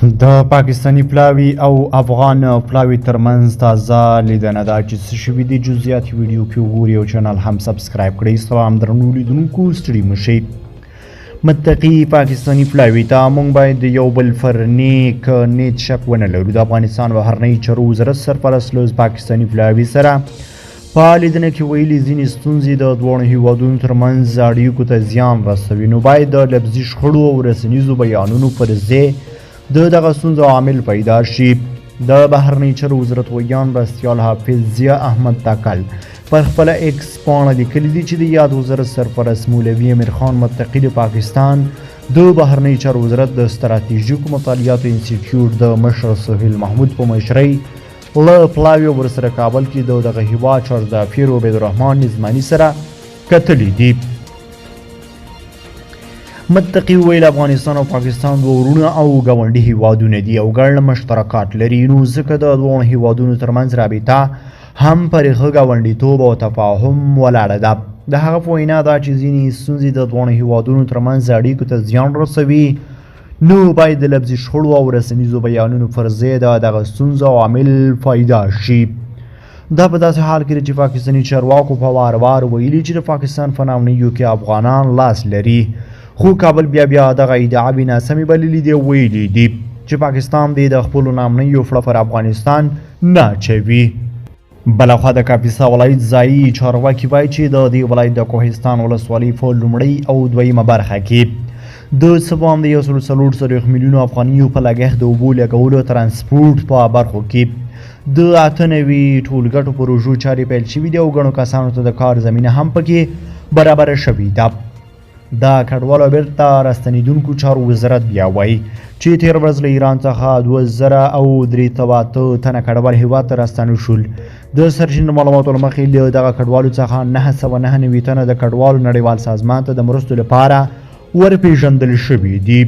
د پاکستانی پلاوي او افغان پلاوي ترمنځ تازه لیدنه ده چې څه شوي دي جزئیات ویډیو کې وګورئ او چینل هم سبسکرایب کړئ. سلام درنو لیدونکو، ستړي مشئ. متقي پاکستانی پلاوي ته موږ باید د یو بل پر نیک نیت شک ونه لرو. د افغانستان بهرنی چارو وزارت سرپرست له پاکستانی پلاوي سره په لیدنه کې ویلي ځینې ستونزې د دواړو هیوادونو ترمنځ اړیکو ته زیان رسوي، نو باید د لفظي شخړو او رسنیزو بیانونو پر ځای د دغه ستونزو عامل پیدا شي. د بهرنی چارو وزارت ویان مرستیال حافظ ضیا احمد تاکل پر خپله ایکس پاڼه لیکلي دي چې د یاد وزارت سرپرست مولوي امیر خان متقي د پاکستان د بهرنی چارو وزارت د ستراتیژیکو مطالعاتو انسټیټیوټ د مشر سهیل محمود په مشرۍ له پلاوي ورسره کابل کې د دغه هیواد چارج د افیر عبیدالرحمن نظماني سره کتلي دي. متقي ویل افغانستان او پاکستان دوه ورونه او ګاونډي هیوادونه دي او ګڼ مشترکات لري، نو ځکه د دواړو هیوادونو ترمنځ رابطه هم پر ښه ګاونډیتوب او تفاهم ولاړه ده. د هغه په وینا دا چې ځینې ستونزې د دواړو هیوادونو ترمنځ اړیکو ته زیان رسوي، نو باید د لفظي شخړو او رسنیزو بیانونو پر ځای د دغه ستونزو عامل پیدا شي. دا په داسې حال کې ده چې پاکستاني چارواکو په وار وار ویلي چې د پاکستان په نامنیو کې افغانان لاس لري، خو کابل بیا دغه ادعاوې ناسمې بللي دي. ویلي دي چې پاکستان دې د خپلو نامنیو فړه پر افغانستان نه اچوي. بلخوا د کاپیسا ولایت ځایي چارواکي وایي چې د دې ولایت د کوهستان ولسوالۍ په لومړۍ او دویمه برخه کې د څه باندې 140 میلیونو افغانیو په لګښت د اوبو لګولو ترانسپورټ په برخو کې د 98 ټولګټو پروژو چارې پیل شوي دي او ګڼو کسانو ته د کار زمینه هم پکې برابره شوې ده. د کډوالو بیرته راستنیدونکو چارو وزارت بیا وایي چې تېره ورځ له ایران څخه 2373 تنه کډوال هیواد ته راستانه شول. د سرچینو معلوماتو له مخې له دغه کډوالو څخه 999 تنه د کډوالو نړیوال سازمان ته د مرستو لپاره ورپېژندل شوي دي.